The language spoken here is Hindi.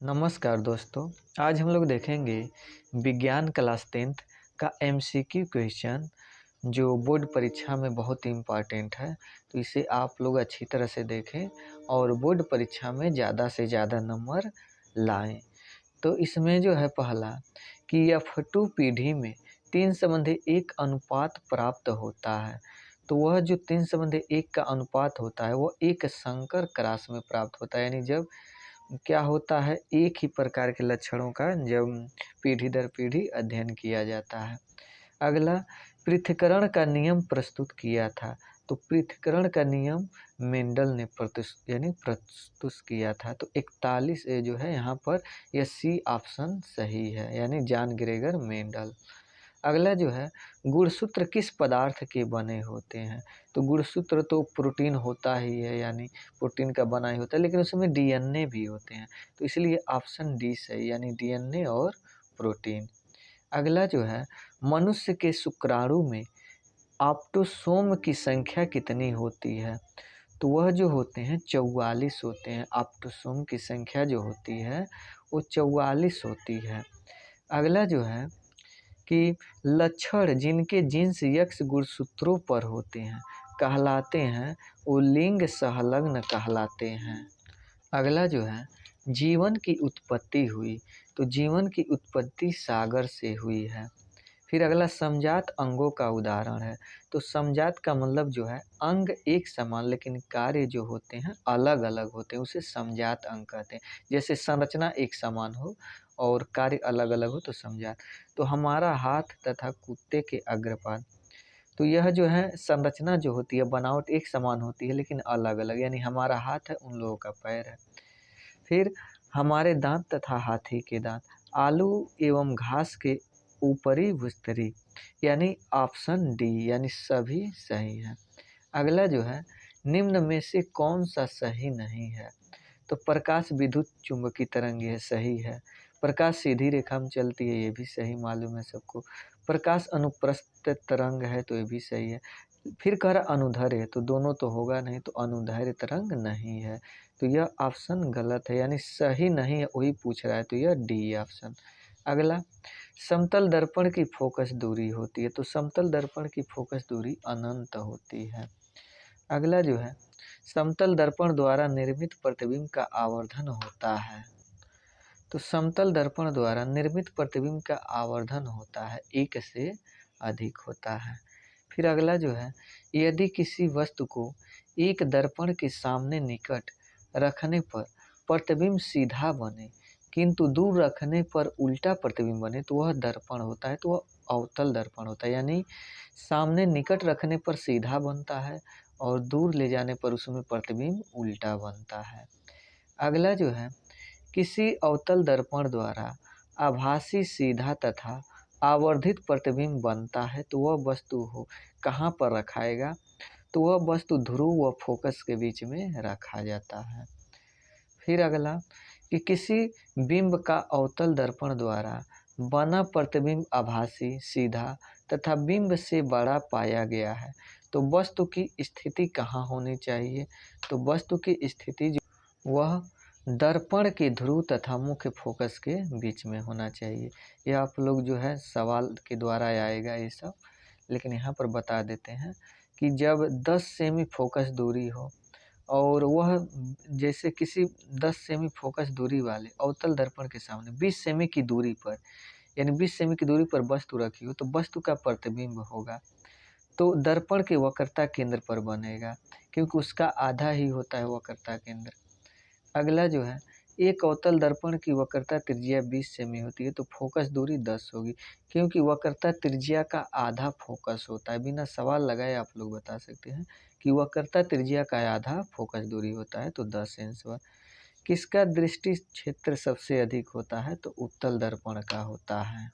नमस्कार दोस्तों। आज हम लोग देखेंगे विज्ञान क्लास 10th का एमसीक्यू क्वेश्चन जो बोर्ड परीक्षा में बहुत ही इम्पॉर्टेंट है। तो इसे आप लोग अच्छी तरह से देखें और बोर्ड परीक्षा में ज़्यादा से ज़्यादा नंबर लाएं। तो इसमें जो है पहला कि F2 पीढ़ी में 3:1 अनुपात प्राप्त होता है। तो वह जो 3:1 का अनुपात होता है वो एक संकर क्रॉस में प्राप्त होता है, यानी जब क्या होता है एक ही प्रकार के लक्षणों का जब पीढ़ी दर पीढ़ी अध्ययन किया जाता है। अगला, पृथक्करण का नियम प्रस्तुत किया था। तो पृथक्करण का नियम मेंडल ने प्रस्तुत किया था। तो 41 जो है यहाँ पर यह सी ऑप्शन सही है, यानी जॉन ग्रेगर मेंडल। अगला जो है, गुणसूत्र किस पदार्थ के बने होते हैं। तो गुणसूत्र तो प्रोटीन होता ही है, यानी प्रोटीन का बना ही होता है, लेकिन उसमें डीएनए भी होते हैं। तो इसलिए ऑप्शन डी सही, यानी डीएनए और प्रोटीन। अगला जो है, मनुष्य के शुक्राणु में ऑप्टोसोम की संख्या कितनी होती है। तो वह जो होते हैं 44 होते हैं। ऑप्टोसोम की संख्या जो होती है वो 44 होती है। अगला जो है कि लक्षण जिनके जीन्स यक्ष गुणसूत्रों पर होते हैं कहलाते हैं, वो लिंग संलग्न कहलाते हैं। अगला जो है, जीवन की उत्पत्ति हुई। तो जीवन की उत्पत्ति सागर से हुई है। फिर अगला, समजात अंगों का उदाहरण है। तो समजात का मतलब जो है अंग एक समान लेकिन कार्य जो होते हैं अलग अलग होते हैं, उसे समजात अंग कहते हैं। जैसे संरचना एक समान हो और कार्य अलग अलग हो तो समजात। तो हमारा हाथ तथा कुत्ते के अग्रपाद, तो यह जो है संरचना जो होती है बनावट एक समान होती है लेकिन अलग अलग, यानी हमारा हाथ है उन लोगों का पैर है। फिर हमारे दांत तथा हाथी के दांत, आलू एवं घास के ऊपरी भुस्तरी, यानी ऑप्शन डी, यानी सभी सही है। अगला जो है, निम्न में से कौन सा सही नहीं है। तो प्रकाश विद्युत चुंबकीय तरंग है, सही है। प्रकाश सीधी रेखा में चलती है, ये भी सही मालूम है सबको। प्रकाश अनुप्रस्थ तरंग है, तो ये भी सही है। फिर कह रहा अनुदैर्ध्य है, तो दोनों तो होगा नहीं, तो अनुदैर्ध्य तरंग नहीं है। तो यह ऑप्शन गलत है, यानी सही नहीं है वही पूछ रहा है, तो यह डी ऑप्शन। अगला, समतल दर्पण की फोकस दूरी होती है। तो समतल दर्पण की फोकस दूरी अनंत होती है। अगला जो है, समतल दर्पण द्वारा निर्मित प्रतिबिंब का आवर्धन होता है। तो समतल दर्पण द्वारा निर्मित प्रतिबिंब का आवर्धन होता है 1 से अधिक होता है। फिर अगला जो है, यदि किसी वस्तु को एक दर्पण के सामने निकट रखने पर प्रतिबिंब सीधा बने किंतु दूर रखने पर उल्टा प्रतिबिंब बने तो वह दर्पण होता है, तो वह अवतल दर्पण होता है। यानी सामने निकट रखने पर सीधा बनता है और दूर ले जाने पर उसमें प्रतिबिंब उल्टा बनता है। अगला जो है, किसी अवतल दर्पण द्वारा आभासी सीधा तथा आवर्धित प्रतिबिंब बनता है तो वह वस्तु हो कहाँ पर रखाएगा। तो वह वस्तु ध्रुव व फोकस के बीच में रखा जाता है। फिर अगला, कि किसी बिंब का अवतल दर्पण द्वारा बना प्रतिबिंब आभासी सीधा तथा बिंब से बड़ा पाया गया है तो वस्तु की स्थिति कहाँ होनी चाहिए। तो वस्तु की स्थिति जो वह दर्पण के ध्रुव तथा मुख्य फोकस के बीच में होना चाहिए। यह आप लोग जो है सवाल के द्वारा आएगा ये सब, लेकिन यहाँ पर बता देते हैं कि जब 10 सेमी फोकस दूरी हो और वह जैसे किसी 10 सेमी फोकस दूरी वाले अवतल दर्पण के सामने 20 सेमी की दूरी पर, यानी 20 सेमी की दूरी पर वस्तु रखी हो तो वस्तु का प्रतिबिंब होगा तो दर्पण के वक्रता केंद्र पर बनेगा, क्योंकि उसका आधा ही होता है वक्रता केंद्र। अगला जो है, एक अवतल दर्पण की वक्रता त्रिज्या 20 सेमी होती है तो फोकस दूरी 10 होगी, क्योंकि वक्रता त्रिज्या का आधा फोकस होता है। बिना सवाल लगाए आप लोग बता सकते हैं कि वक्रता त्रिज्या का आधा फोकस दूरी होता है, तो 10 एंसर। किसका दृष्टि क्षेत्र सबसे अधिक होता है। तो उत्तल दर्पण का होता है।